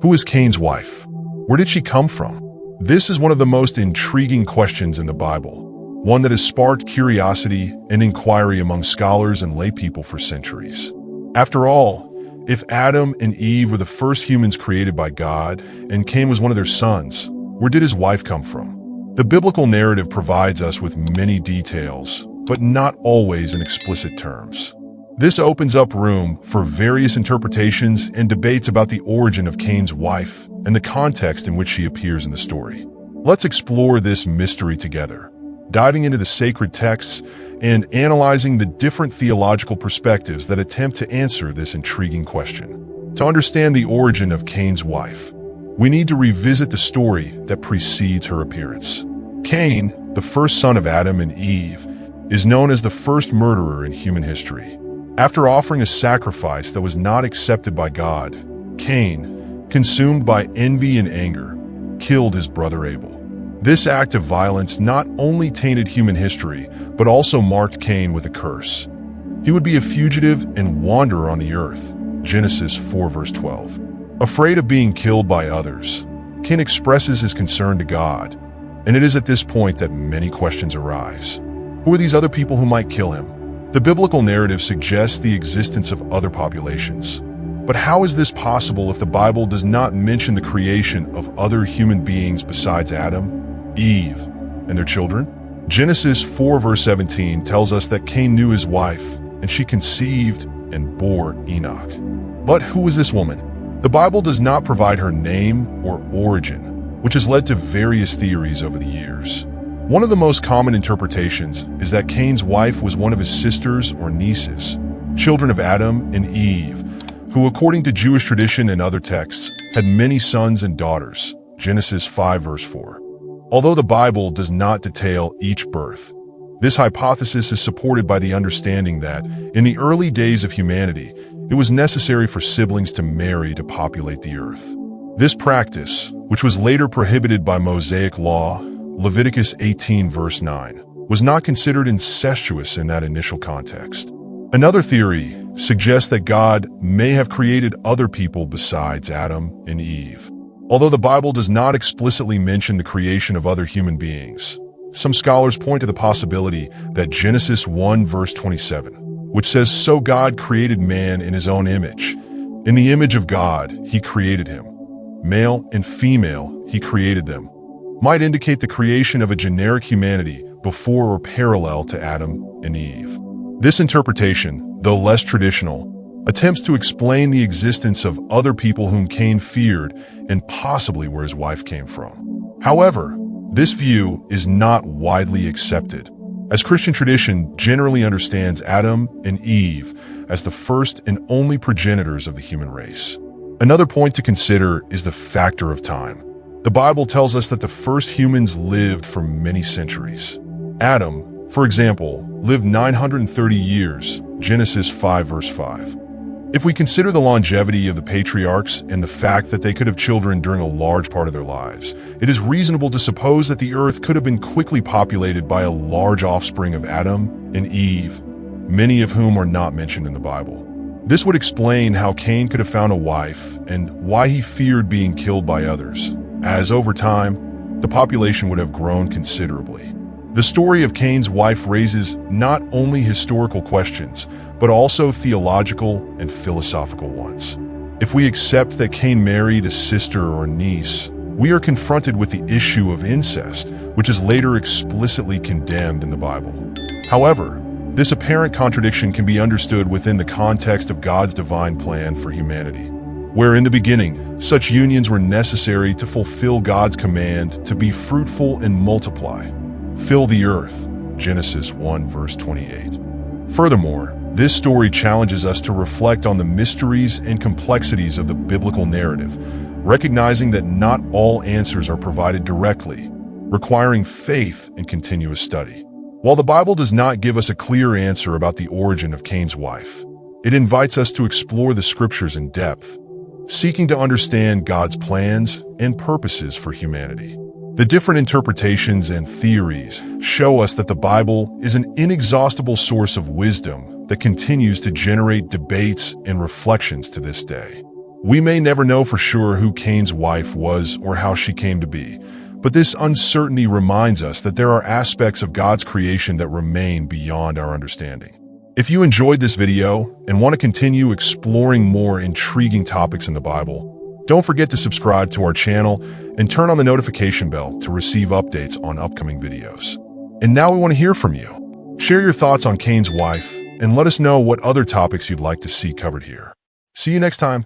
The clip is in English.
Who is Cain's wife? Where did she come from? This is one of the most intriguing questions in the Bible, one that has sparked curiosity and inquiry among scholars and laypeople for centuries. After all, if Adam and Eve were the first humans created by God and Cain was one of their sons, where did his wife come from? The biblical narrative provides us with many details, but not always in explicit terms. This opens up room for various interpretations and debates about the origin of Cain's wife and the context in which she appears in the story. Let's explore this mystery together, diving into the sacred texts and analyzing the different theological perspectives that attempt to answer this intriguing question. To understand the origin of Cain's wife, we need to revisit the story that precedes her appearance. Cain, the first son of Adam and Eve, is known as the first murderer in human history. After offering a sacrifice that was not accepted by God, Cain, consumed by envy and anger, killed his brother Abel. This act of violence not only tainted human history, but also marked Cain with a curse. He would be a fugitive and wanderer on the earth, Genesis 4 verse 12. Afraid of being killed by others, Cain expresses his concern to God, and it is at this point that many questions arise. Who are these other people who might kill him? The biblical narrative suggests the existence of other populations. But how is this possible if the Bible does not mention the creation of other human beings besides Adam, Eve, and their children? Genesis 4 verse 17 tells us that Cain knew his wife, and she conceived and bore Enoch. But who was this woman? The Bible does not provide her name or origin, which has led to various theories over the years. One of the most common interpretations is that Cain's wife was one of his sisters or nieces, children of Adam and Eve, who, according to Jewish tradition and other texts, had many sons and daughters, Genesis 5 verse 4. Although the Bible does not detail each birth, this hypothesis is supported by the understanding that, in the early days of humanity, it was necessary for siblings to marry to populate the earth. This practice, which was later prohibited by Mosaic law, Leviticus 18 verse 9, was not considered incestuous in that initial context. Another theory suggests that God may have created other people besides Adam and Eve. Although the Bible does not explicitly mention the creation of other human beings, some scholars point to the possibility that Genesis 1 verse 27, which says, "So God created man in his own image. In the image of God, he created him. Male and female, he created them," might indicate the creation of a generic humanity before or parallel to Adam and Eve. This interpretation, though less traditional, attempts to explain the existence of other people whom Cain feared and possibly where his wife came from. However, this view is not widely accepted, as Christian tradition generally understands Adam and Eve as the first and only progenitors of the human race. Another point to consider is the factor of time. The Bible tells us that the first humans lived for many centuries. Adam, for example, lived 930 years, Genesis 5 verse 5. If we consider the longevity of the patriarchs and the fact that they could have children during a large part of their lives, it is reasonable to suppose that the earth could have been quickly populated by a large offspring of Adam and Eve, many of whom are not mentioned in the Bible. This would explain how Cain could have found a wife and why he feared being killed by others, as over time, the population would have grown considerably. The story of Cain's wife raises not only historical questions, but also theological and philosophical ones. If we accept that Cain married a sister or niece, we are confronted with the issue of incest, which is later explicitly condemned in the Bible. However, this apparent contradiction can be understood within the context of God's divine plan for humanity, where in the beginning, such unions were necessary to fulfill God's command to be fruitful and multiply. Fill the earth, Genesis 1 verse 28. Furthermore, this story challenges us to reflect on the mysteries and complexities of the biblical narrative, recognizing that not all answers are provided directly, requiring faith and continuous study. While the Bible does not give us a clear answer about the origin of Cain's wife, it invites us to explore the scriptures in depth, seeking to understand God's plans and purposes for humanity. The different interpretations and theories show us that the Bible is an inexhaustible source of wisdom that continues to generate debates and reflections to this day. We may never know for sure who Cain's wife was or how she came to be, but this uncertainty reminds us that there are aspects of God's creation that remain beyond our understanding. If you enjoyed this video and want to continue exploring more intriguing topics in the Bible, don't forget to subscribe to our channel and turn on the notification bell to receive updates on upcoming videos. And now we want to hear from you. Share your thoughts on Cain's wife and let us know what other topics you'd like to see covered here. See you next time.